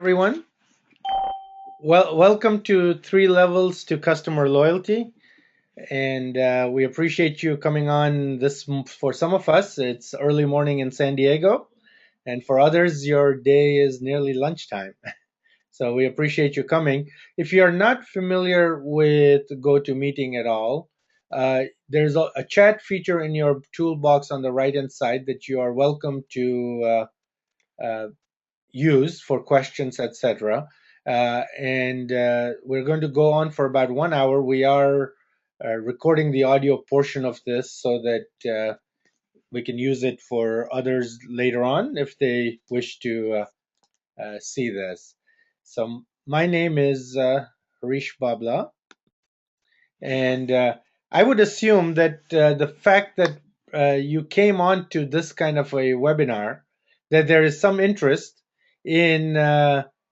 Everyone. Well, welcome to Three Levels to Customer Loyalty, and we appreciate you coming on. For some of us, it's early morning in San Diego, and for others, your day is nearly lunchtime. So we appreciate you coming. If you are not familiar with GoToMeeting at all, there's a chat feature in your toolbox on the right hand side that you are welcome to use for questions, etc. And we're going to go on for about 1 hour. We are recording the audio portion of this so that we can use it for others later on if they wish to see this. So my name is Harish Babla, and I would assume that the fact that you came on to this kind of a webinar, that there is some interest in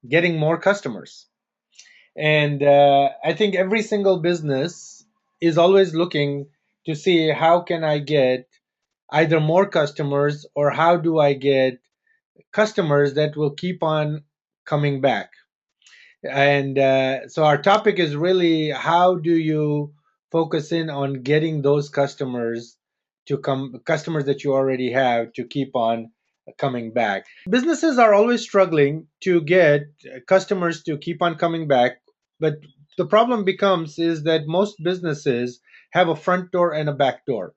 getting more customers. And I think every single business is always looking to see how can I get either more customers or how do I get customers that will keep on coming back. And so our topic is really how do you focus in on getting those customers that you already have to keep on coming back. Businesses are always struggling to get customers to keep on coming back, but the problem becomes is that most businesses have a front door and a back door.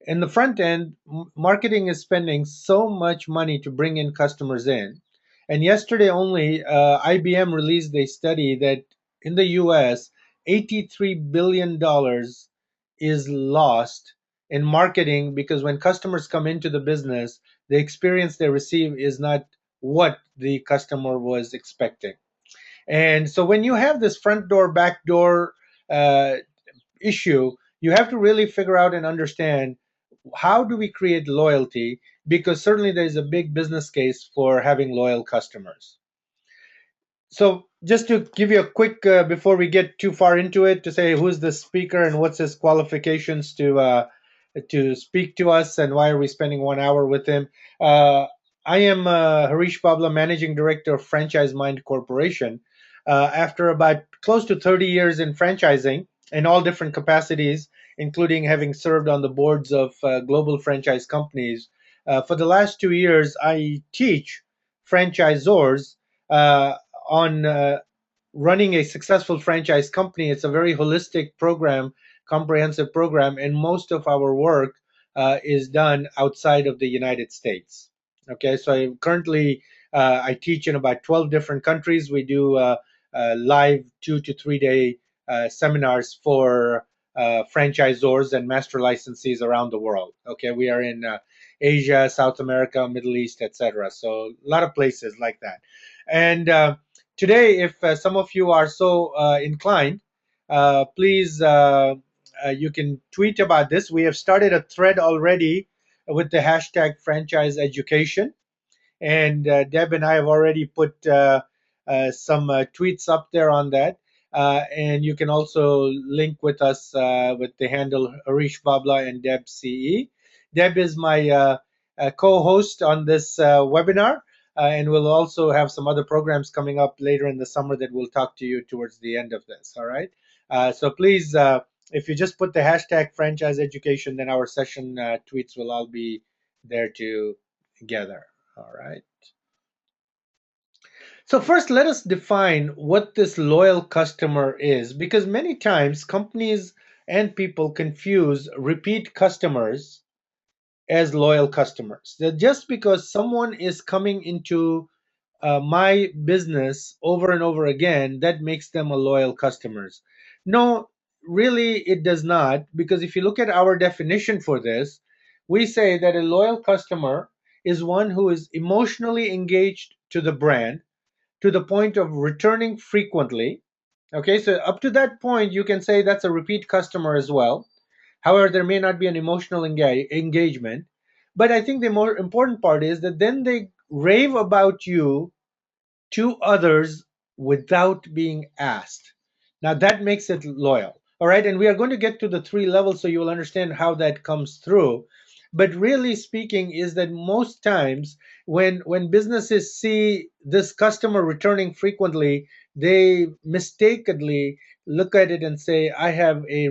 In the front end, marketing is spending so much money to bring in customers in. And yesterday only, IBM released a study that in the US, $83 billion is lost in marketing because when customers come into the business, the experience they receive is not what the customer was expecting. And so when you have this front door, back door uh, issue, you have to really figure out and understand how do we create loyalty, because certainly there's a big business case for having loyal customers. So just to give you a quick before we get too far into it, to say who's the speaker and what's his qualifications to speak to us and why are we spending 1 hour with him. I am Harish Babla, managing director of Franchise Mind Corporation. After about close to 30 years in franchising in all different capacities, including having served on the boards of global franchise companies, for the last 2 years I teach franchisors uh, on running a successful franchise company. It's a very holistic program, comprehensive program, and most of our work is done outside of the United States. Okay, so I teach in about 12 different countries. We do live 2 to 3 day seminars for franchisors and master licensees around the world. Okay, we are in Asia, South America, Middle East, etc. So a lot of places like that. And today, if some of you are so inclined, please you can tweet about this. We have started a thread already with the hashtag franchise education, and Deb and I have already put some tweets up there on that. And you can also link with us with the handle Harish Babla and Deb CE. Deb is my co-host on this webinar, and we'll also have some other programs coming up later in the summer that we'll talk to you towards the end of this. All right. So please, if you just put the hashtag franchise education, then our session tweets will all be there together. All right. So first, let us define what this loyal customer is, because many times companies and people confuse repeat customers as loyal customers. That just because someone is coming into my business over and over again, that makes them a loyal customers. No, really, it does not, because if you look at our definition for this, we say that a loyal customer is one who is emotionally engaged to the brand to the point of returning frequently. Okay, so up to that point, you can say that's a repeat customer as well. However, there may not be an emotional engagement. But I think the more important part is that then they rave about you to others without being asked. Now that makes it loyal. All right, and we are going to get to the three levels so you will understand how that comes through. But really speaking is that most times when businesses see this customer returning frequently, they mistakenly look at it and say, I have a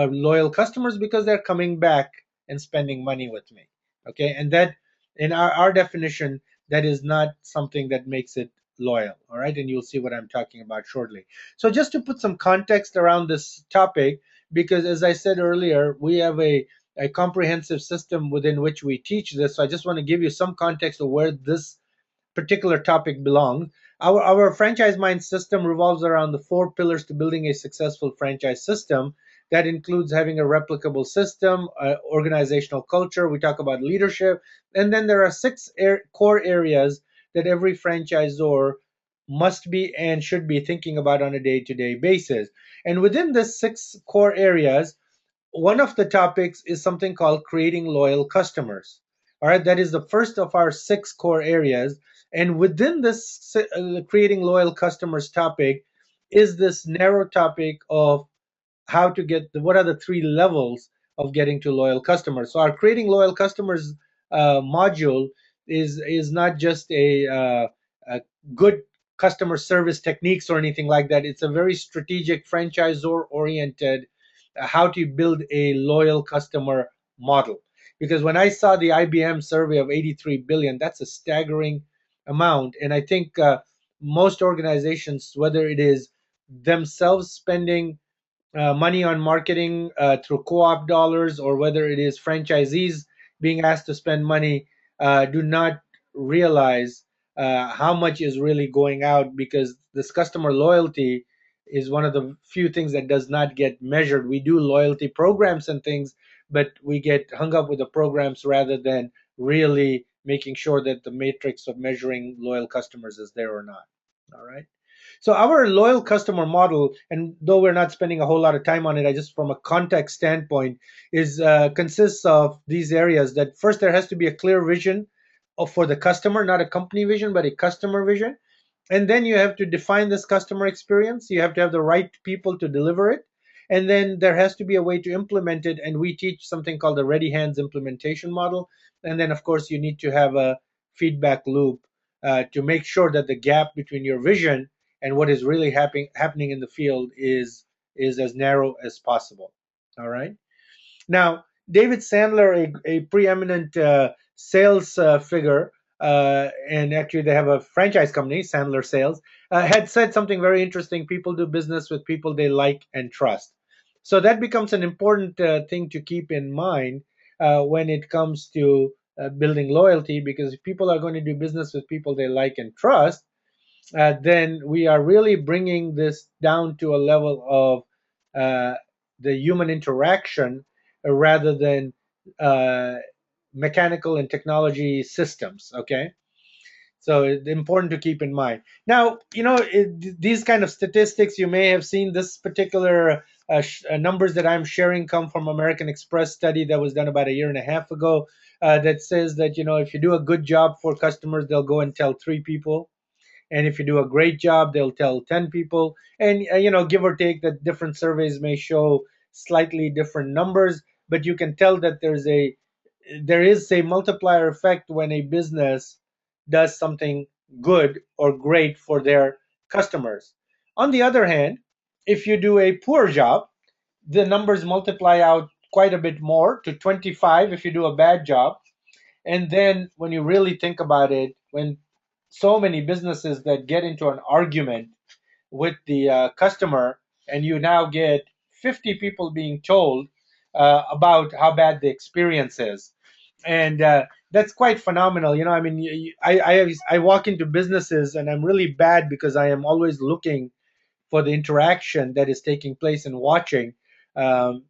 loyal customers because they're coming back and spending money with me. Okay, and that in our definition, that is not something that makes it loyal. All right, and you'll see what I'm talking about shortly. So just to put some context around this topic, because as I said earlier, we have a comprehensive system within which we teach this. So I just want to give you some context of where this particular topic belongs. Our franchise mind system revolves around the four pillars to building a successful franchise system. That includes having a replicable system, organizational culture. We talk about leadership. And then there are six core areas that every franchisor must be and should be thinking about on a day to day basis. And within the six core areas, one of the topics is something called creating loyal customers. All right, that is the first of our six core areas. And within this creating loyal customers topic is this narrow topic of how to get what are the three levels of getting to loyal customers. So our creating loyal customers module is not just a good customer service techniques or anything like that. It's a very strategic franchisor oriented how to build a loyal customer model. Because when I saw the IBM survey of 83 billion, that's a staggering amount. And I think most organizations, whether it is themselves spending money on marketing through co-op dollars or whether it is franchisees being asked to spend money, do not realize how much is really going out, because this customer loyalty is one of the few things that does not get measured. We do loyalty programs and things, but we get hung up with the programs rather than really making sure that the matrix of measuring loyal customers is there or not. All right. So our loyal customer model, and though we're not spending a whole lot of time on it, I just from a context standpoint, is consists of these areas. That first there has to be a clear vision for the customer, not a company vision, but a customer vision. And then you have to define this customer experience. You have to have the right people to deliver it. And then there has to be a way to implement it. And we teach something called the ready hands implementation model. And then, of course, you need to have a feedback loop to make sure that the gap between your vision and what is really happening in the field is as narrow as possible. All right. Now, David Sandler, a preeminent sales figure, and actually they have a franchise company, Sandler Sales, had said something very interesting. People do business with people they like and trust. So that becomes an important thing to keep in mind when it comes to building loyalty, because if people are going to do business with people they like and trust, then we are really bringing this down to a level of uh, the human interaction rather than uh, mechanical and technology systems. Okay, so it's important to keep in mind. Now, these kind of statistics, you may have seen this particular numbers that I'm sharing come from American Express study that was done about a year and a half ago. That says that if you do a good job for customers, they'll go and tell three people, and if you do a great job they'll tell 10 people. And give or take, that different surveys may show slightly different numbers, but you can tell that there is a multiplier effect when a business does something good or great for their customers. On the other hand, if you do a poor job, the numbers multiply out quite a bit more to 25 if you do a bad job. And then when you really think about it, when so many businesses that get into an argument with the customer, and you now get 50 people being told about how bad the experience is. And that's quite phenomenal. I mean, I walk into businesses and I'm really bad because I am always looking for the interaction that is taking place and watching. Um,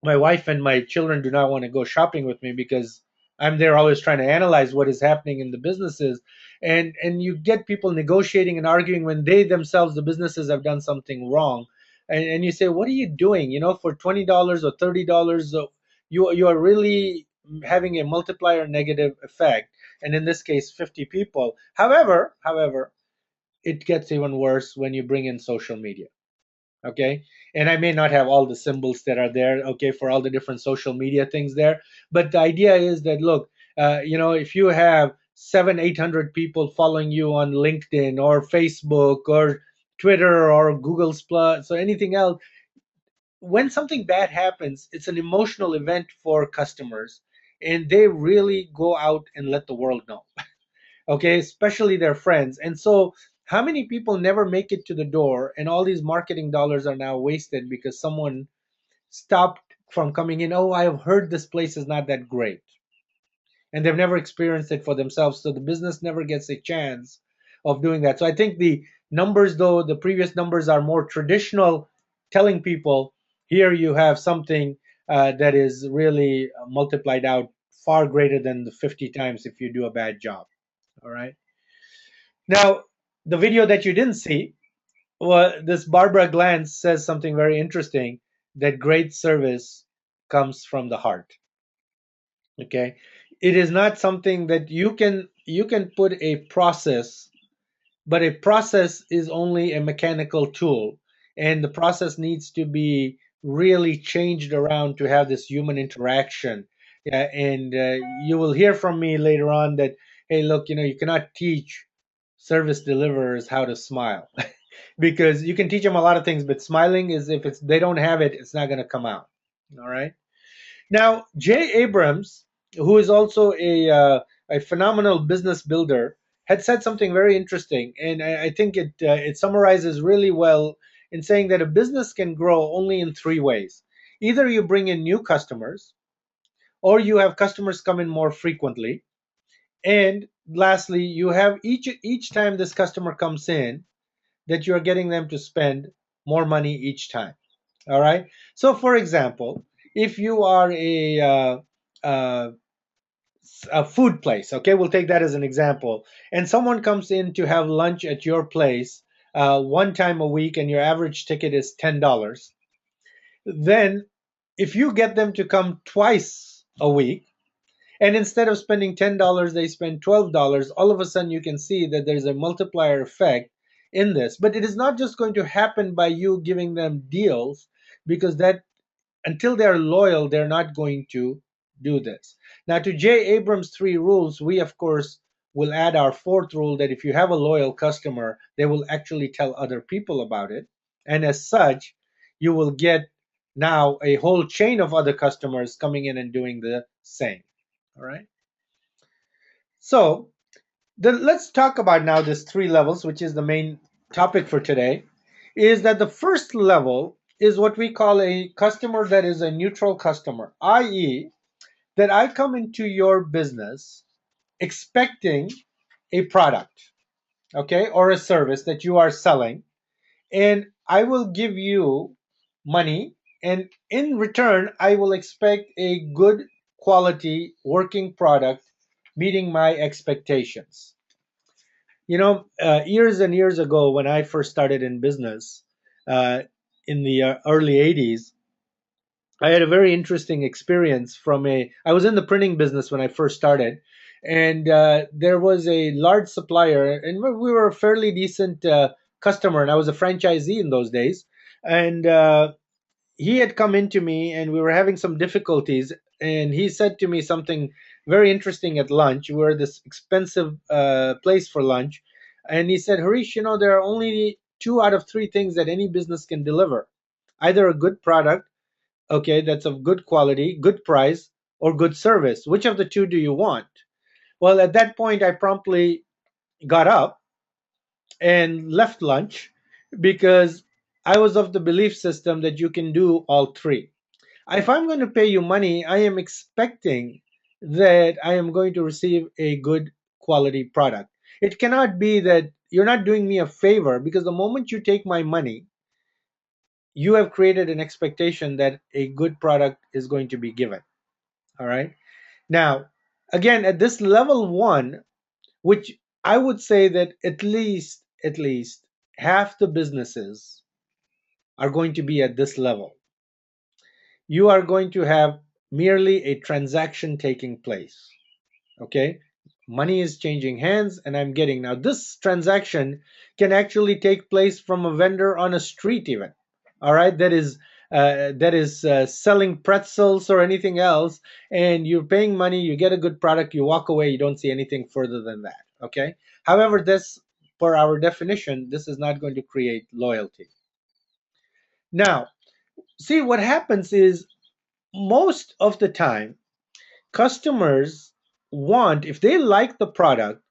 my wife and my children do not want to go shopping with me because I'm there always trying to analyze what is happening in the businesses. And you get people negotiating and arguing when they themselves, the businesses, have done something wrong. And you say, what are you doing? For $20 or $30, you are really having a multiplier negative effect. And in this case, 50 people. However, it gets even worse when you bring in social media. Okay, and I may not have all the symbols that are there, okay, for all the different social media things there, but the idea is that, look, if you have 700-800 people following you on LinkedIn or Facebook or Twitter or Google's Plus or anything else, when something bad happens, it's an emotional event for customers, and they really go out and let the world know, okay, especially their friends. And so, how many people never make it to the door, and all these marketing dollars are now wasted because someone stopped from coming in? Oh, I have heard this place is not that great, and they've never experienced it for themselves. So the business never gets a chance of doing that. So I think the numbers, though, the previous numbers are more traditional, telling people here you have something that is really multiplied out far greater than the 50 times if you do a bad job. All right. Now, the video that you didn't see, well, this Barbara Glantz says something very interesting, that great service comes from the heart. Okay, it is not something that you can put a process, but a process is only a mechanical tool, and the process needs to be really changed around to have this human interaction. Yeah, and you will hear from me later on that, hey, look, you cannot teach service deliverers how to smile because you can teach them a lot of things, but smiling is, if it's they don't have it, it's not going to come out. All right. Now, Jay Abrams, who is also a phenomenal business builder, had said something very interesting, and I think it summarizes really well in saying that a business can grow only in three ways. Either you bring in new customers, or you have customers come in more frequently, and lastly, you have each time this customer comes in, that you're getting them to spend more money each time. All right. So, for example, if you are uh, a food place, okay, we'll take that as an example, and someone comes in to have lunch at your place one time a week, and your average ticket is $10, then if you get them to come twice a week, and instead of spending $10, they spend $12, all of a sudden you can see that there's a multiplier effect in this. But it is not just going to happen by you giving them deals, because that, until they're loyal, they're not going to do this. Now, to Jay Abrams' three rules, we of course will add our fourth rule, that if you have a loyal customer, they will actually tell other people about it. And as such, you will get now a whole chain of other customers coming in and doing the same. All right. So then let's talk about now this three levels, which is the main topic for today. Is that the first level is what we call a customer that is a neutral customer, i.e., that I come into your business expecting a product, okay, or a service that you are selling, and I will give you money, and in return, I will expect a good quality working product meeting my expectations. Years and years ago, when I first started in business uh, in the early 80s, I had a very interesting experience I was in the printing business when I first started, and there was a large supplier, and we were a fairly decent customer, and I was a franchisee in those days. And he had come into me, and we were having some difficulties, and he said to me something very interesting at lunch. We were at this expensive place for lunch, and he said, Harish, there are only two out of three things that any business can deliver: either a good product, okay, that's of good quality, good price, or good service. Which of the two do you want? Well, at that point, I promptly got up and left lunch, because I was of the belief system that you can do all three. If I'm going to pay you money, I am expecting that I am going to receive a good quality product. It cannot be that you're not doing me a favor, because the moment you take my money, you have created an expectation that a good product is going to be given. All right. Now, again, at this level one, which I would say that at least half the businesses are going to be at this level, you are going to have merely a transaction taking place. Okay, money is changing hands, and I'm getting, now this transaction can actually take place from a vendor on a street even. all right, that is selling pretzels or anything else, and you're paying money, you get a good product, you walk away, you don't see anything further than that. Okay. However, this, per our definition, this is not going to create loyalty. Now, see what happens is, most of the time, customers want, if they like the product,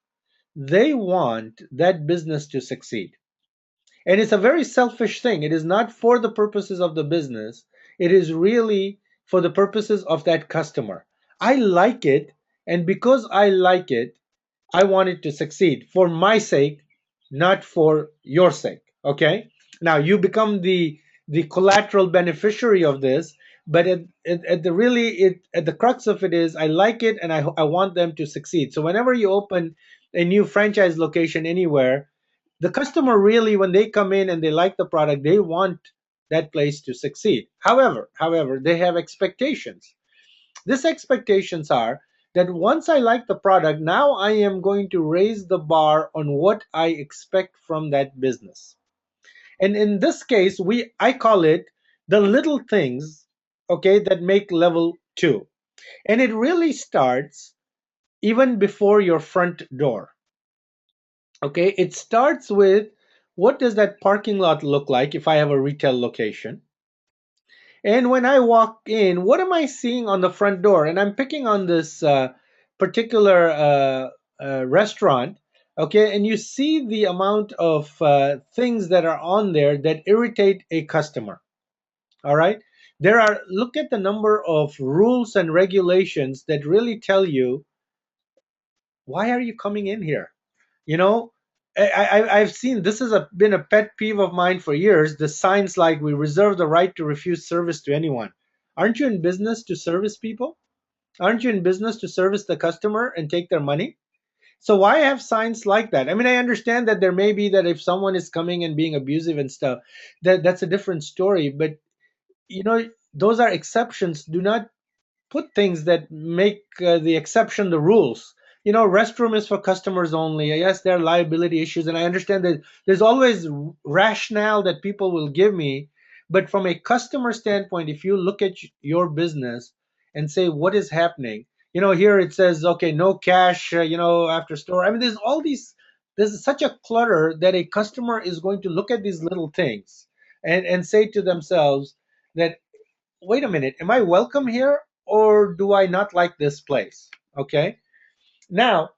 they want that business to succeed. And it's a very selfish thing. It is not for the purposes of the business, it is really for the purposes of that customer. I like it, and because I like it, I want it to succeed for my sake, not for your sake. Okay. Now you become the collateral beneficiary of this, but at the really it at the crux of it is, I like it, and I want them to succeed. So whenever you open a new franchise location anywhere, the customer really, when they come in and they like the product, they want that place to succeed. However, they have expectations. These expectations are that once I like the product, now I am going to raise the bar on what I expect from that business. And in this case, I call it the little things, okay, that make level 2. And it really starts even before your front door. Okay, it starts with, what does that parking lot look like if I have a retail location? And when I walk in, what am I seeing on the front door? And I'm picking on this particular restaurant. Okay, and you see the amount of things that are on there that irritate a customer. All right, look at the number of rules and regulations that really tell you, why are you coming in here? You know, I've seen this has been a pet peeve of mine for years. The signs like, we reserve the right to refuse service to anyone. Aren't you in business to service people? Aren't you in business to service the customer and take their money? So why have signs like that? I mean, I understand that there may be that if someone is coming and being abusive and stuff, that's a different story. But those are exceptions. Do not put things that make the exception the rules. Restroom is for customers only. Yes, there are liability issues, and I understand that there's always rationale that people will give me. But from a customer standpoint, if you look at your business and say, what is happening? Here it says, okay, no cash, after store. I mean, there's such a clutter that a customer is going to look at these little things and say to themselves that, wait a minute, am I welcome here, or do I not like this place? Okay. Now,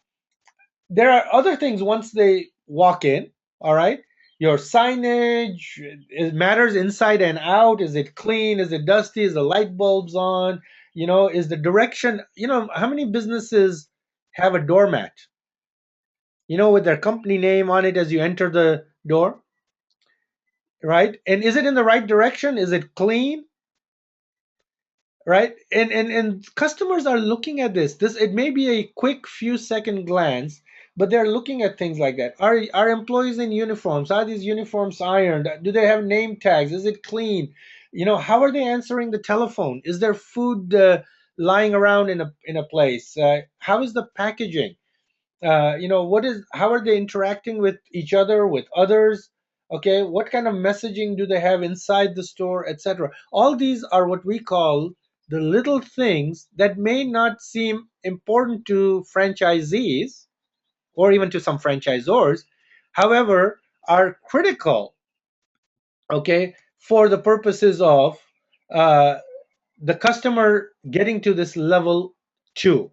there are other things once they walk in, all right? Your signage, it matters inside and out. Is it clean? Is it dusty? Is the light bulbs on? Is the direction, how many businesses have a doormat, with their company name on it as you enter the door, right? And is it in the right direction? Is it clean? Right, and customers are looking at this, it may be a quick few second glance, but they're looking at things like that. Are employees in uniforms? Are these uniforms ironed? Do they have name tags? Is it clean? How are they answering the telephone? Is there food lying around in a place? How is the packaging? How are they interacting with each other, with others? Okay, what kind of messaging do they have inside the store, etc.? All these are what we call the little things that may not seem important to franchisees or even to some franchisors, however, are critical, okay, for the purposes of uh, the customer getting to this level 2.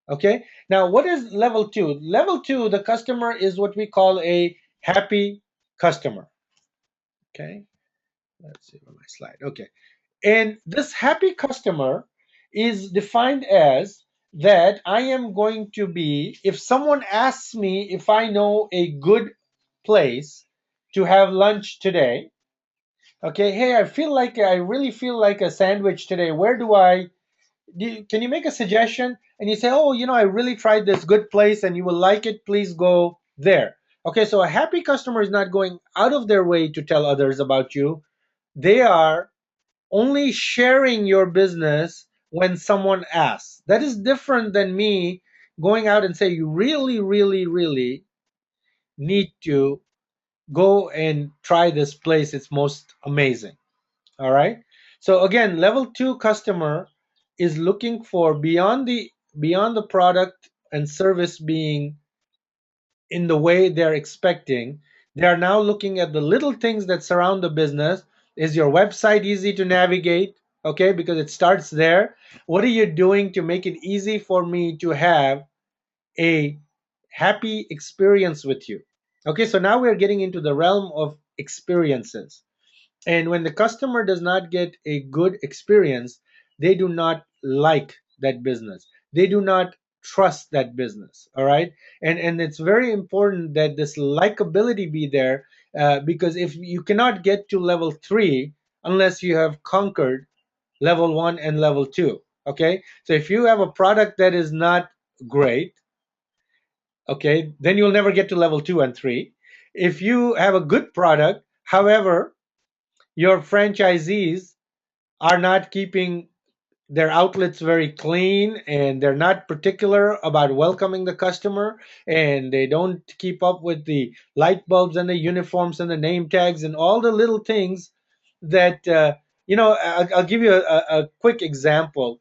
Okay. Now, what is level 2? Level 2, the customer is what we call a happy customer. Okay. Let's see on my slide. Okay. And this happy customer is defined as that I am going to be, if someone asks me if I know a good place to have lunch today, okay, hey, I really feel like a sandwich today. Where can you make a suggestion? And you say, oh, I really tried this good place and you will like it. Please go there. Okay, so a happy customer is not going out of their way to tell others about you. They are only sharing your business when someone asks. That is different than me going out and say, you really, really, really need to go and try this place. It's most amazing. All right. So again, level 2 customer is looking for beyond the product and service being in the way they're expecting. They are now looking at the little things that surround the business. Is your website easy to navigate? Okay, because it starts there. What are you doing to make it easy for me to have a happy experience with you? Okay, so now we're getting into the realm of experiences. And when the customer does not get a good experience, they do not like that business. They do not trust that business. All right. And it's very important that this likability be there, because if you cannot get to level 3 unless you have conquered level 1 and level 2. Okay. So if you have a product that is not great, okay, then you'll never get to level 2 and 3. If you have a good product, however, your franchisees are not keeping their outlets very clean, and they're not particular about welcoming the customer, and they don't keep up with the light bulbs and the uniforms and the name tags and all the little things that I'll give you a quick example.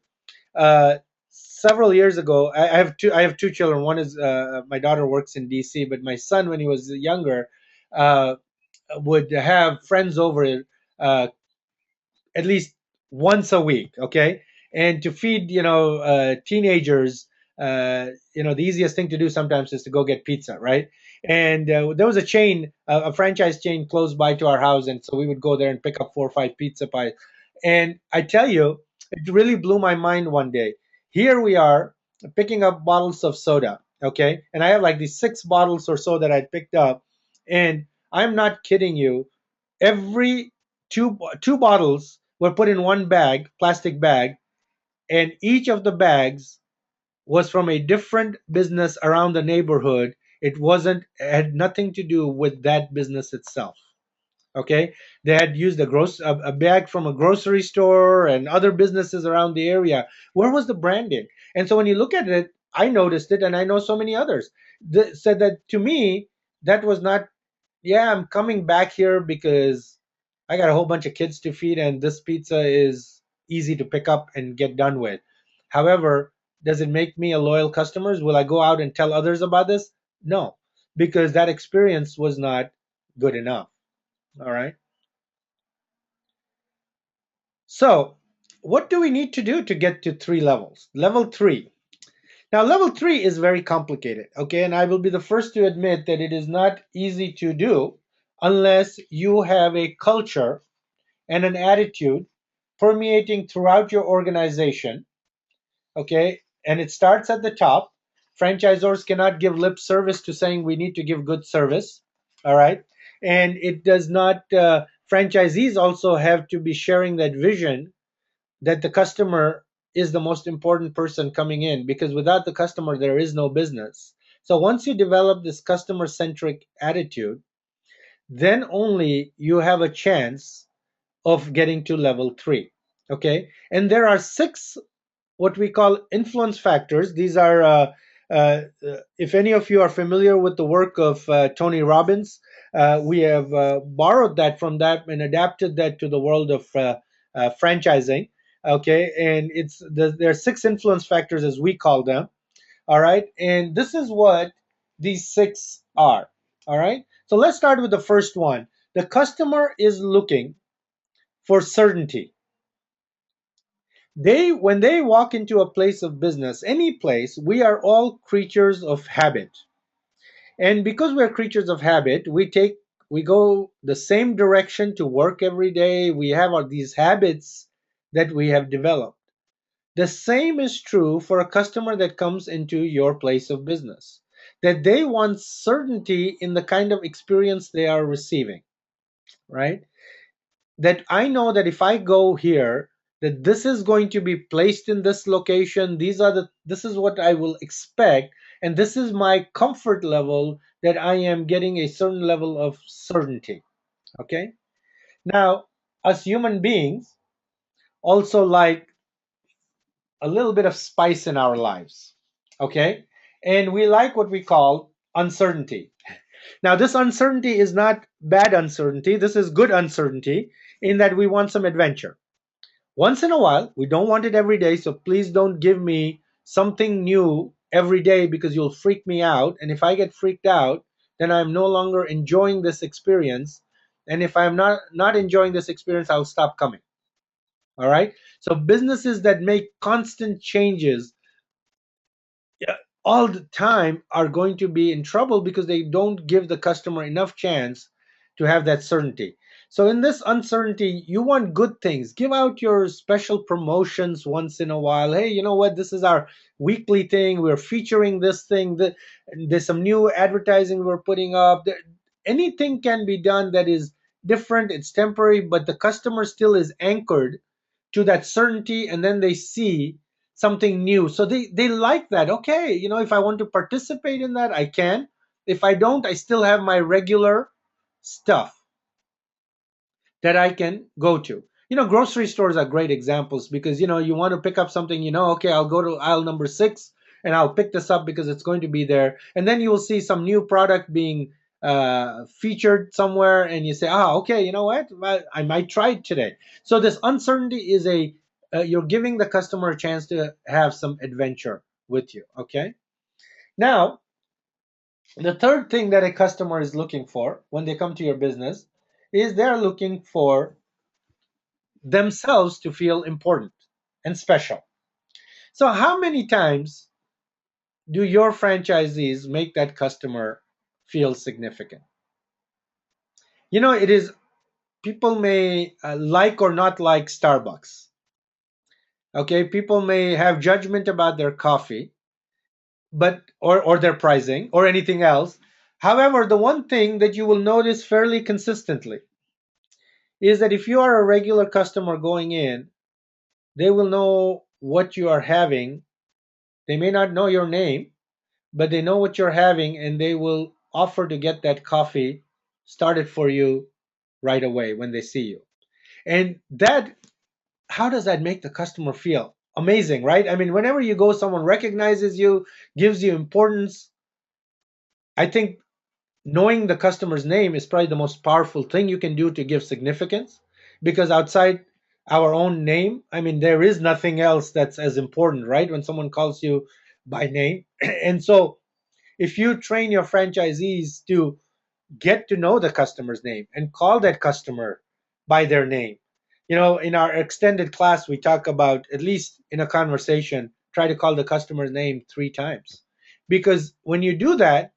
uh, Several years ago, I have two children. One is my daughter works in DC, but my son, when he was younger, uh, would have friends over uh, at least once a week. Okay. And to feed teenagers, the easiest thing to do sometimes is to go get pizza, right? And there was a chain, a franchise chain close by to our house, and so we would go there and pick up 4 or 5 pizza pies. And I tell you, it really blew my mind one day. Here we are picking up bottles of soda. Okay. And I have like these 6 bottles or so that I picked up, and I'm not kidding you, every two bottles were put in one bag, plastic bag, and each of the bags was from a different business around the neighborhood. It wasn't had nothing to do with that business itself. Okay. They had used a bag from a grocery store and other businesses around the area. Where was the branding? And so when you look at it, I noticed it, and I know so many others that said that to me. That was not, yeah, I'm coming back here because I got a whole bunch of kids to feed, and this pizza is easy to pick up and get done with. However, does it make me a loyal customer? Will I go out and tell others about this? No, because that experience was not good enough. All right. So, what do we need to do to get to 3 levels? Level 3. Now, level 3 is very complicated, okay? And I will be the first to admit that it is not easy to do unless you have a culture and an attitude permeating throughout your organization, okay? And it starts at the top. Franchisors cannot give lip service to saying we need to give good service, all right? And it does not, franchisees also have to be sharing that vision that the customer is the most important person coming in, because without the customer, there is no business. So once you develop this customer centric attitude, then only you have a chance of getting to level 3. Okay. And there are 6 what we call influence factors. These are, if any of you are familiar with the work of Tony Robbins, we have borrowed that from that and adapted that to the world of franchising. Okay, and there are 6 influence factors as we call them. All right, and this is what these 6 are. All right, so let's start with the first one. The customer is looking for certainty. When they walk into a place of business, any place, we are all creatures of habit. And because we're creatures of habit, we go the same direction to work every day. We have these habits that we have developed. The same is true for a customer that comes into your place of business, that they want certainty in the kind of experience they are receiving, right? That I know that if I go here, that this is going to be placed in this location. This is what I will expect, and this is my comfort level, that I am getting a certain level of certainty. Okay. Now, us human beings also like a little bit of spice in our lives. Okay. And we like what we call uncertainty. Now, this uncertainty is not bad uncertainty. This is good uncertainty in that we want some adventure. Once in a while, we don't want it every day. So please don't give me something new every day because you'll freak me out. And if I get freaked out, then I'm no longer enjoying this experience. And if I'm not enjoying this experience, I'll stop coming. All right. So businesses that make constant changes, yeah, all the time are going to be in trouble because they don't give the customer enough chance to have that certainty. So in this uncertainty, you want good things. Give out your special promotions once in a while. Hey, you know what? This is our weekly thing. We're featuring this thing. There's some new advertising we're putting up. Anything can be done that is different. It's temporary, but the customer still is anchored to that certainty, and then they see something new, so they like that. Okay, if I want to participate in that, I can. If I don't, I still have my regular stuff that I can go to. Grocery stores are great examples because you want to pick up something, okay, I'll go to aisle number 6 and I'll pick this up because it's going to be there. And then you will see some new product being featured somewhere, and you say, okay, you know what? I might try it today. So this uncertainty is you're giving the customer a chance to have some adventure with you. Okay. Now, the third thing that a customer is looking for when they come to your business is they're looking for themselves to feel important and special. So, how many times do your franchisees make that customer feel significant? It is people may like or not like Starbucks. Okay, people may have judgment about their coffee, but or their pricing or anything else. However, the one thing that you will notice fairly consistently is that if you are a regular customer going in, they will know what you are having. They may not know your name, but they know what you're having, and they will offer to get that coffee started for you right away when they see you. And that, how does that make the customer feel? Amazing, right? I mean, whenever you go, someone recognizes you, gives you importance. I think knowing the customer's name is probably the most powerful thing you can do to give significance, because outside our own name, I mean, there is nothing else that's as important, right? When someone calls you by name. And so if you train your franchisees to get to know the customer's name and call that customer by their name. In our extended class, we talk about, at least in a conversation, try to call the customer's name 3 times. Because when you do that,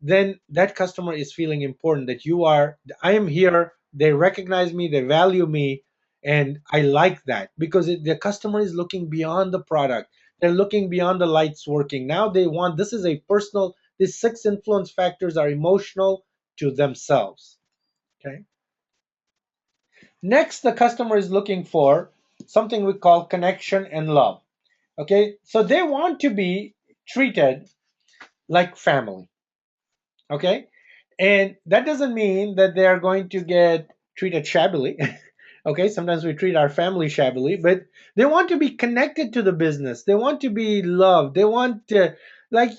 then that customer is feeling important, that I am here, they recognize me, they value me, and I like that because the customer is looking beyond the product. They're looking beyond the lights working. Now they want, this is a personal, these 6 influence factors are emotional to themselves. Okay. Next, the customer is looking for something we call connection and love. Okay. So they want to be treated like family. Okay. And that doesn't mean that they are going to get treated shabbily. Okay. Sometimes we treat our family shabbily, but they want to be connected to the business. They want to be loved. They want to, like,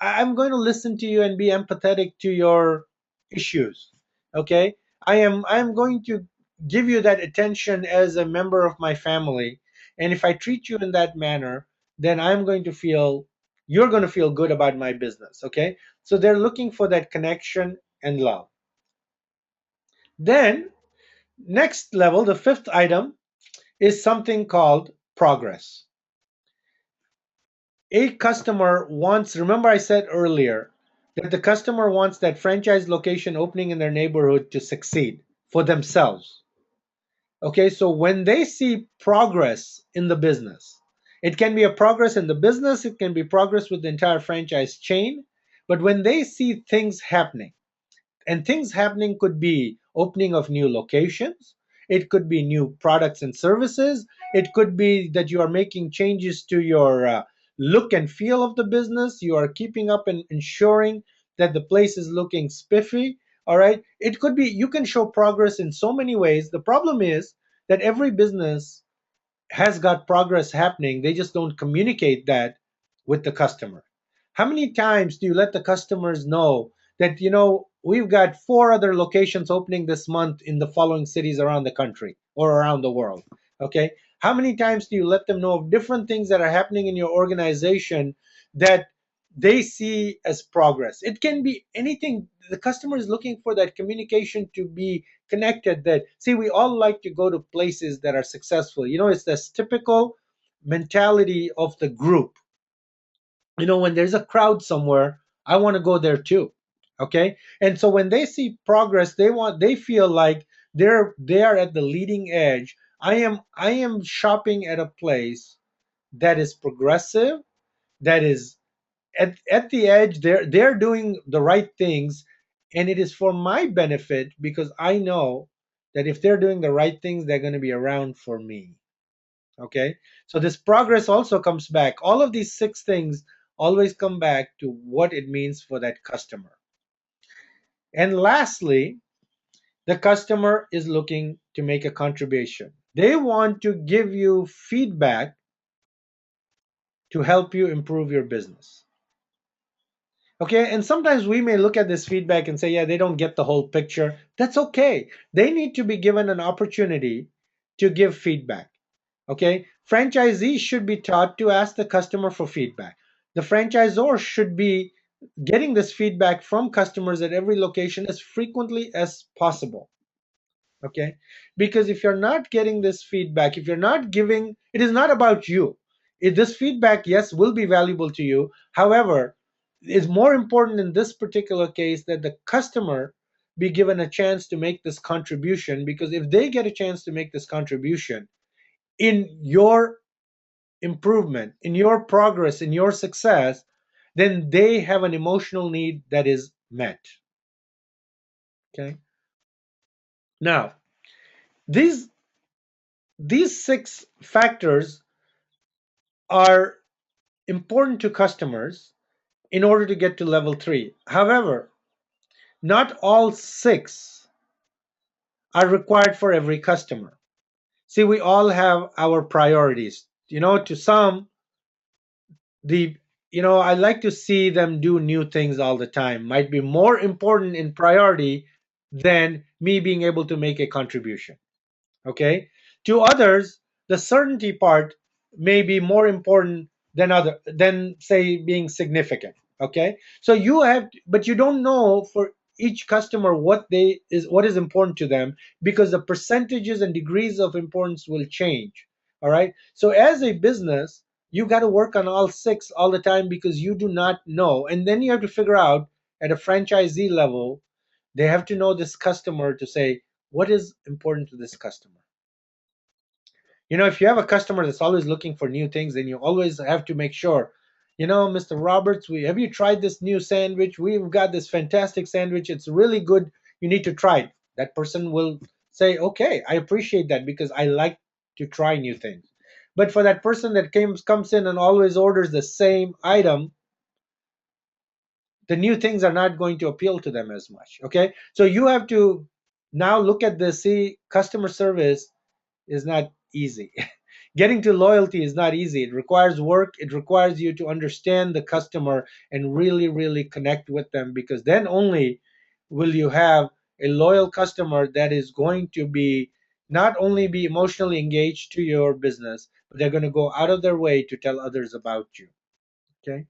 I'm going to listen to you and be empathetic to your issues. Okay. I am going to give you that attention as a member of my family. And if I treat you in that manner, then you're going to feel good about my business. Okay. So they're looking for that connection and love. Then, next level, the fifth item is something called progress. A customer wants, remember I said earlier that the customer wants that franchise location opening in their neighborhood to succeed for themselves. Okay, so when they see progress in the business, it can be a progress in the business, it can be progress with the entire franchise chain, but when they see things happening, and things happening could be opening of new locations, it could be new products and services, it could be that you are making changes to your look and feel of the business, you are keeping up and ensuring that the place is looking spiffy. All right, it could be, you can show progress in so many ways. The problem is that every business has got progress happening, they just don't communicate that with the customer. How many times do you let the customers know that, we've got four other locations opening this month in the following cities around the country or around the world. Okay. How many times do you let them know of different things that are happening in your organization that they see as progress? It can be anything. The customer is looking for that communication to be connected. That, see, we all like to go to places that are successful. It's this typical mentality of the group. When there's a crowd somewhere, I want to go there too. Okay. And so when they see progress, they feel like they are at the leading edge. I am shopping at a place that is progressive, that is at the edge. They're doing the right things, and it is for my benefit because I know that if they're doing the right things, they're going to be around for me. Okay. So this progress also comes back. All of these six things always come back to what it means for that customer. And lastly, the customer is looking to make a contribution. They want to give you feedback to help you improve your business. Okay. And sometimes we may look at this feedback and say, yeah, they don't get the whole picture. That's okay. They need to be given an opportunity to give feedback. Okay, franchisees should be taught to ask the customer for feedback. The franchisor should be getting this feedback from customers at every location as frequently as possible. Okay, because if you're not getting this feedback, if you're not giving, it is not about you. This feedback, yes, will be valuable to you. However, it's more important in this particular case that the customer be given a chance to make this contribution, because if they get a chance to make this contribution in your improvement, in your progress, in your success, then they have an emotional need that is met. Okay. Now, these these six factors are important to customers in order to get to level 3. However, not all six are required for every customer. See, we all have our priorities. To some, the I like to see them do new things all the time might be more important in priority than me being able to make a contribution. Okay. To others, the certainty part may be more important than say being significant. Okay. So but you don't know for each customer what is important to them, because the percentages and degrees of importance will change. All right. So as a business, you got to work on all six all the time, because you do not know. And then you have to figure out at a franchisee level, they have to know this customer to say, what is important to this customer? If you have a customer that's always looking for new things, then you always have to make sure, Mr. Roberts, have you tried this new sandwich? We've got this fantastic sandwich. It's really good. You need to try it. That person will say, okay, I appreciate that because I like to try new things. But for that person that comes in and always orders the same item, the new things are not going to appeal to them as much. Okay. So you have to now look at this. See, customer service is not easy. Getting to loyalty is not easy. It requires work. It requires you to understand the customer and really, really connect with them, because then only will you have a loyal customer that is going to be not only be emotionally engaged to your business, but they're going to go out of their way to tell others about you. Okay.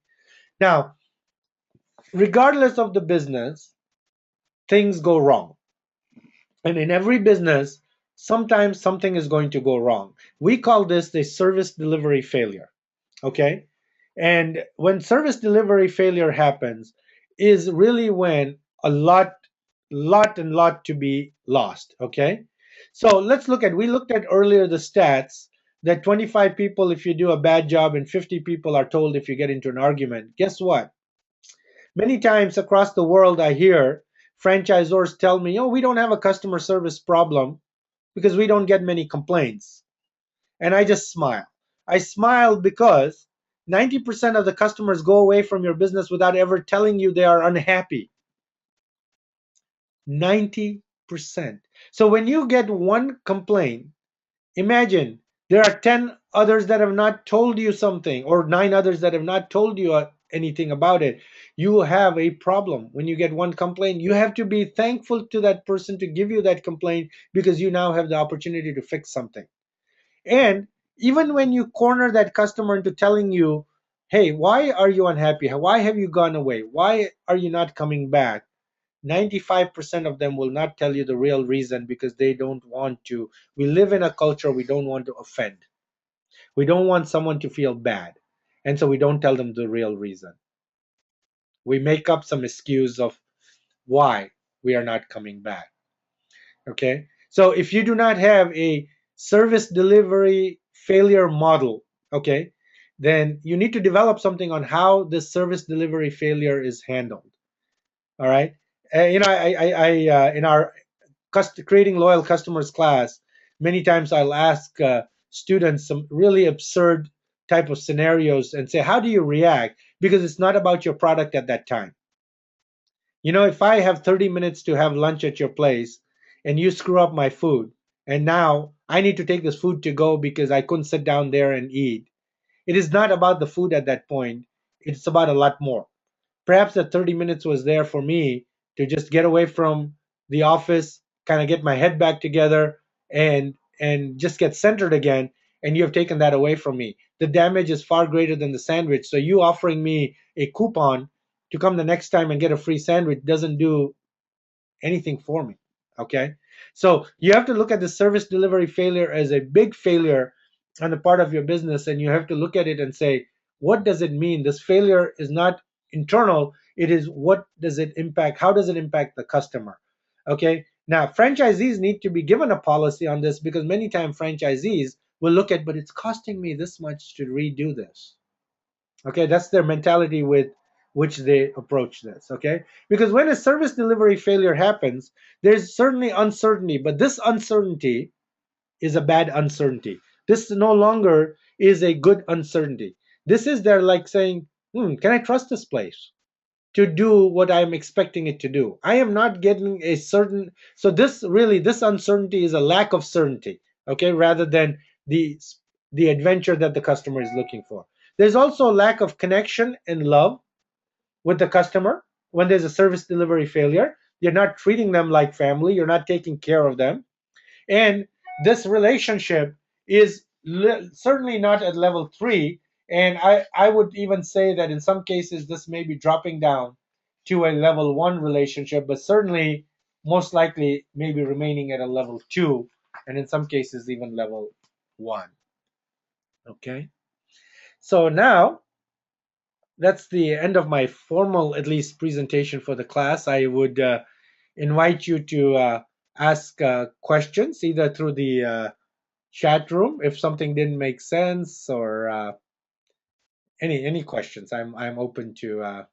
Now, regardless of the business, things go wrong. And in every business, sometimes something is going to go wrong. We call this the service delivery failure. Okay. And when service delivery failure happens, is really when a lot to be lost. Okay. So we looked at earlier the stats that 25 people if you do a bad job, and 50 people are told if you get into an argument. Guess what? Many times across the world, I hear franchisors tell me, oh, we don't have a customer service problem because we don't get many complaints. And I just smile. I smile because 90% of the customers go away from your business without ever telling you they are unhappy. 90%. So when you get one complaint, imagine there are 10 others that have not told you something, or 9 others that have not told you anything about it. You have a problem. When you get one complaint, you have to be thankful to that person to give you that complaint, because you now have the opportunity to fix something. And even when you corner that customer into telling you, hey, why are you unhappy? Why have you gone away? Why are you not coming back? 95% of them will not tell you the real reason, because they don't want to. We live in a culture we don't want to offend. We don't want someone to feel bad. And so we don't tell them the real reason. We make up some excuse of why we are not coming back. Okay. So if you do not have a service delivery failure model, okay, then you need to develop something on how this service delivery failure is handled. All right. In our creating loyal customers class, many times I'll ask students some really absurd type of scenarios and say, how do you react? Because it's not about your product at that time. If I have 30 minutes to have lunch at your place and you screw up my food, and now I need to take this food to go because I couldn't sit down there and eat, it is not about the food at that point. It's about a lot more. Perhaps that 30 minutes was there for me to just get away from the office, kind of get my head back together, and just get centered again. And you have taken that away from me. The damage is far greater than the sandwich. So you offering me a coupon to come the next time and get a free sandwich doesn't do anything for me. Okay. So you have to look at the service delivery failure as a big failure on the part of your business. And you have to look at it and say, what does it mean? This failure is not internal. It is, what does it impact? How does it impact the customer? Okay. Now, franchisees need to be given a policy on this, because many times franchisees will look at, but it's costing me this much to redo this. Okay, that's their mentality with which they approach this. Okay, because when a service delivery failure happens, there's certainly uncertainty, but this uncertainty is a bad uncertainty. This no longer is a good uncertainty. This is, they're like saying, can I trust this place to do what I'm expecting it to do? I am not getting a certain. So this uncertainty is a lack of certainty. Okay, rather than the the adventure that the customer is looking for. There's also a lack of connection and love with the customer when there's a service delivery failure. You're not treating them like family. You're not taking care of them. And this relationship is certainly not at level 3. And I would even say that in some cases, this may be dropping down to a level 1 relationship, but certainly most likely maybe remaining at a level 2, and in some cases, even level 1. Okay. So now that's the end of my formal, at least, presentation for the class. I would invite you to ask questions either through the chat room if something didn't make sense, or any questions. I'm open to.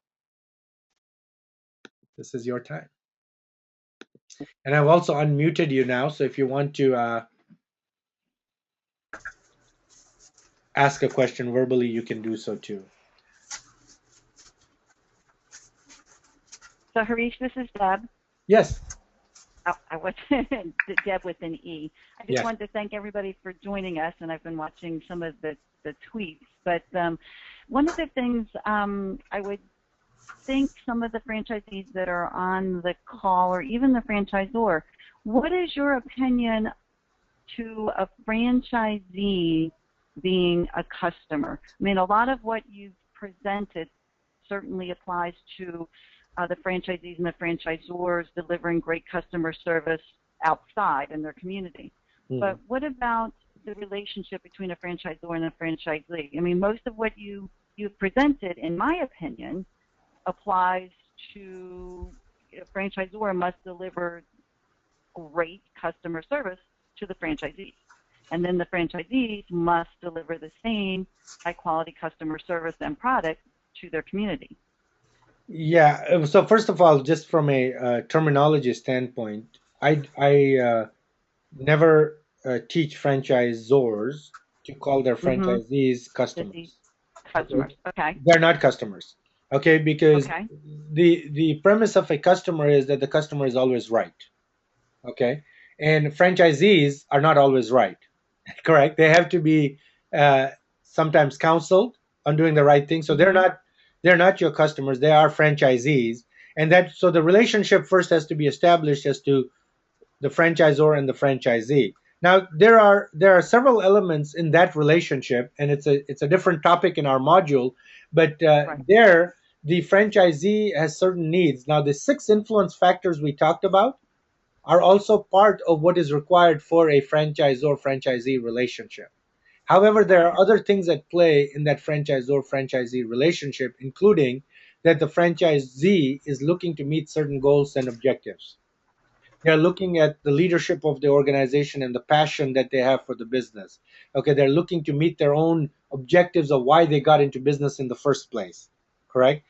This is your time, and I've also unmuted you now. So if you want to ask a question verbally, you can do so too. So Harish, this is Deb. Yes. Oh, I was Deb with an E. I just Yes. wanted to thank everybody for joining us, and I've been watching some of the tweets. But one of the things I would think some of the franchisees that are on the call, or even the franchisor, what is your opinion to a franchisee being a customer? I mean, a lot of what you've presented certainly applies to the franchisees and the franchisors delivering great customer service outside in their community. But what about the relationship between a franchisor and a franchisee? I mean, most of what you've presented, in my opinion, applies to a franchisor must deliver great customer service to the franchisees. And then the franchisees must deliver the same high-quality customer service and product to their community. Yeah. So first of all, just from a terminology standpoint, I never teach franchisors to call their franchisees customers. Customers. Okay. They're not customers. Okay, because Okay. the premise of a customer is that the customer is always right. Okay, and franchisees are not always right. Correct. They have to be uh, sometimes counseled on doing the right thing. So they're not They're not your customers, they are franchisees. And that, so the relationship first has to be established as to the franchisor and the franchisee. Now there are several elements in that relationship, and it's a different topic in our module. But Right. there, the franchisee has certain needs. Now the six influence factors we talked about are also part of what is required for a franchisor franchisee relationship. However, there are Okay. other things at play in that franchisor franchisee relationship, including that the franchisee is looking to meet certain goals and objectives. They're looking at the leadership of the organization and the passion that they have for the business. Okay, they're looking to meet their own objectives of why they got into business in the first place. Correct.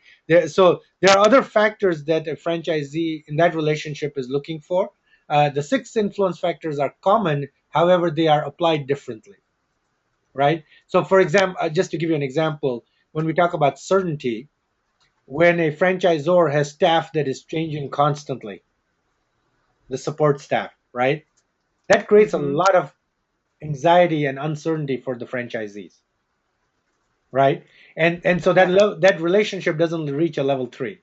So there are other factors that a franchisee in that relationship is looking for. The six influence factors are common, however, they are applied differently. Right. So, for example, just to give you an example, when we talk about certainty, when a franchisor has staff that is changing constantly, the support staff, right? That creates a Mhm. lot of anxiety and uncertainty for the franchisees, right? And so Got it. that relationship doesn't reach a level 3.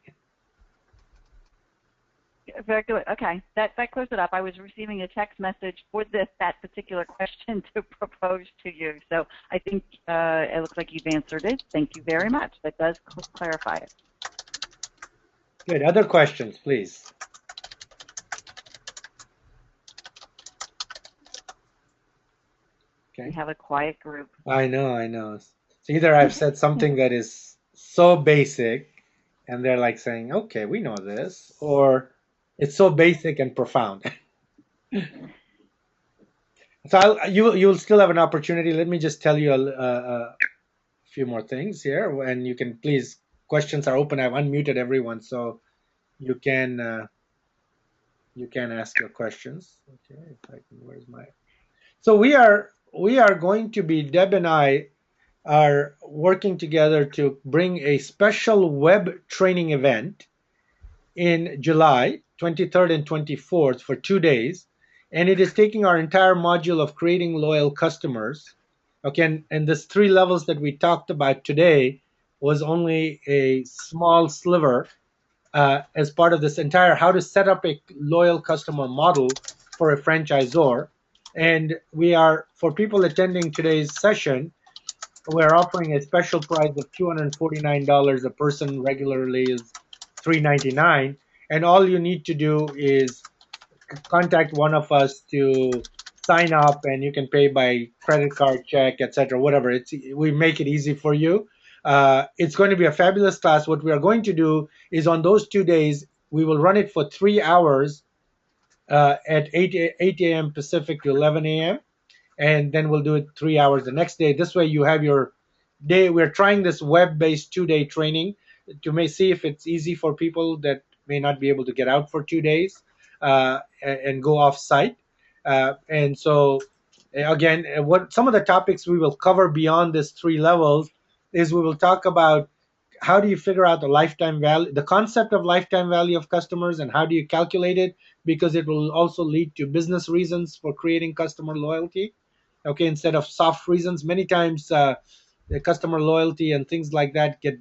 Very good. Okay, that clears it up. I was receiving a text message for that particular question to propose to you, so I think it looks like you've answered it. Thank you very much. That does clarify it. Good. Other questions, please. We Okay. have a quiet group. I know. So either I've said something that is so basic and they're like saying, okay, we know this, or it's so basic and profound. So you'll still have an opportunity. Let me just tell you a few more things here, and you can please. Questions are open. I've unmuted everyone, so you can ask your questions. Okay, if I can, where's my? So we are going to be, Deb and I are working together to bring a special web training event in July 23rd and 24th for 2 days. And it is taking our entire module of creating loyal customers. Okay, and this three levels that we talked about today was only a small sliver as part of this entire how to set up a loyal customer model for a franchisor. And we are, for people attending today's session, we're offering a special price of $249 a person. Regularly is $399, and all you need to do is contact one of us to sign up, and you can pay by credit card, check, etc., whatever. We make it easy for you. It's going to be a fabulous class. What we are going to do is on those 2 days we will run it for 3 hours at 8 a.m. Pacific to 11 a.m., and then we'll do it 3 hours the next day. This way you have your day. We're trying this web-based 2 day training to may see if it's easy for people that may not be able to get out for 2 days and go off site. And so again, what some of the topics we will cover beyond this three levels is we will talk about how do you figure out the lifetime value, the concept of lifetime value of customers, and how do you calculate it, because it will also lead to business reasons for creating customer loyalty. Okay, instead of soft reasons, many times the customer loyalty and things like that get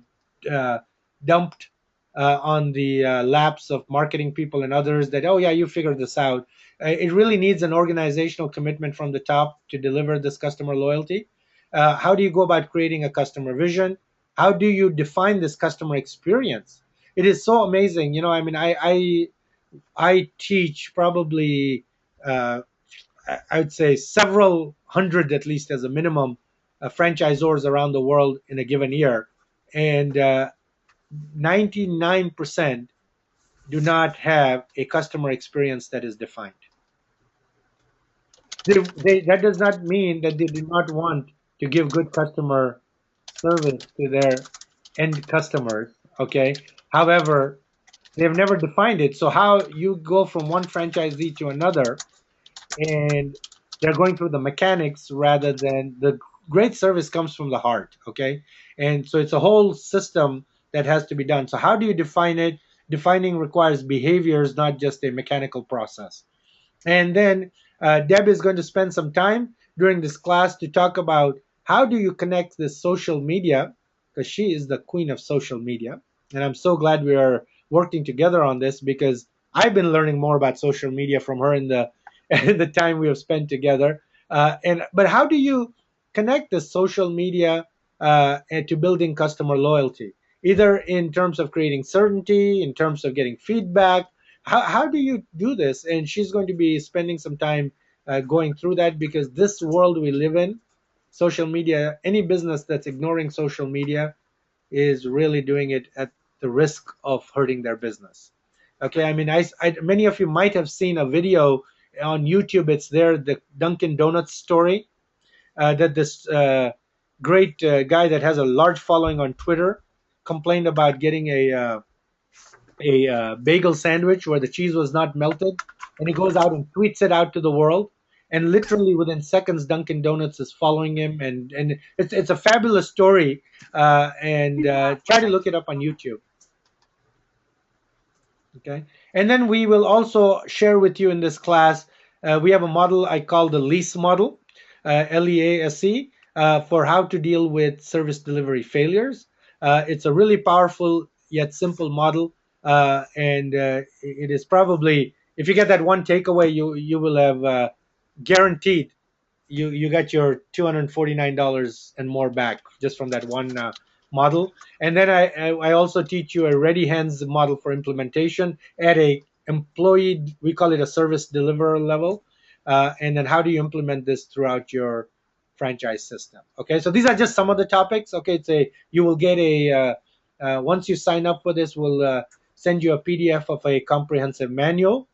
uh, dumped on the laps of marketing people and others that, oh yeah, you figured this out. It really needs an organizational commitment from the top to deliver this customer loyalty. How do you go about creating a customer vision? How do you define this customer experience? It is so amazing. I mean, I teach probably uh, I would say several hundred, at least as a minimum, franchisors around the world in a given year, and 99% do not have a customer experience that is defined. That does not mean that they do not want to give good customer service to their end customers. Okay, however, they've never defined it. So how you go from one franchisee to another, and they're going through the mechanics rather than the great service comes from the heart. Okay, and so it's a whole system that has to be done. So how do you define it? Defining requires behaviors, not just a mechanical process. And then Deb is going to spend some time during this class to talk about how do you connect this social media because she is the queen of social media. And I'm so glad we are working together on this because I've been learning more about social media from her in the in the time we have spent together. And but how do you connect the social media and to building customer loyalty? Either in terms of creating certainty, in terms of getting feedback. How do you do this? And she's going to be spending some time going through that because this world we live in, social media, any business that's ignoring social media is really doing it at the risk of hurting their business. Okay, I mean, many of you might have seen a video on YouTube. It's there, the Dunkin' Donuts story that this great guy that has a large following on Twitter complained about getting a bagel sandwich where the cheese was not melted, and he goes out and tweets it out to the world. And literally within seconds, Dunkin' Donuts is following him, and it's a fabulous story. And try to look it up on YouTube. Okay, and then we will also share with you in this class. We have a model I call the LEASE model, LEASE, for how to deal with service delivery failures. It's a really powerful yet simple model, and it is probably, if you get that one takeaway, you will have guaranteed you got your $249 and more back just from that one model. And then I also teach you a ready hands model for implementation at a employee, we call it a service deliverer level. And then how do you implement this throughout your franchise system? Okay, so these are just some of the topics. Okay, it's a you will get a once you sign up for this, we'll send you a PDF of a comprehensive manual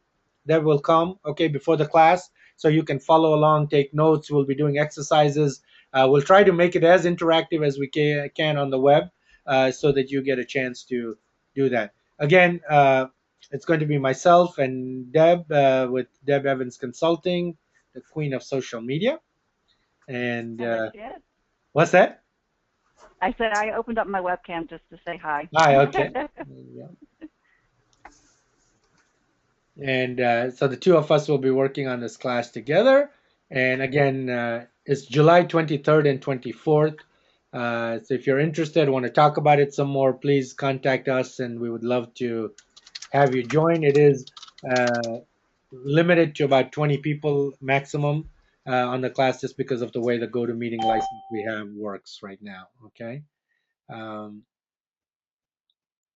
that will come, okay, before the class, so you can follow along, take notes. We'll be doing exercises. We'll try to make it as interactive as we can on the web, so that you get a chance to do that. Again, it's going to be myself and Deb, with Deb Evans Consulting, the queen of social media. And Yeah, there she is. what's that? I said I opened up my webcam just to say hi. Hi, okay. Yeah. And so the two of us will be working on this class together. And again, it's July 23rd and 24th. So if you're interested, want to talk about it some more, please contact us, and we would love to have you join. It is uh, limited to about 20 people maximum on the class, just because of the way the GoToMeeting license we have works right now. Okay. Um,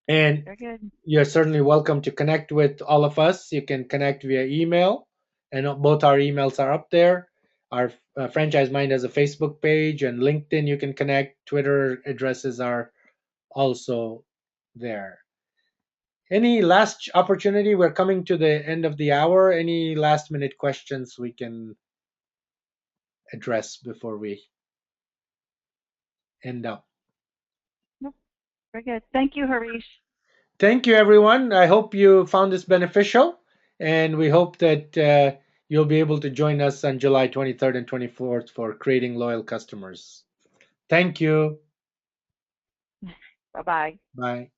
and Very good. you're certainly welcome to connect with all of us. You can connect via email, and both our emails are up there. Our Franchise Mind has a Facebook page, and LinkedIn you can connect. Twitter addresses are also there. Any last opportunity? We're coming to the end of the hour. Any last minute questions we can address before we end up? Nope. Very good. Thank you, Harish. Thank you, everyone. I hope you found this beneficial, and we hope that you'll be able to join us on July 23rd and 24th for creating loyal customers. Thank you. Bye bye. Bye.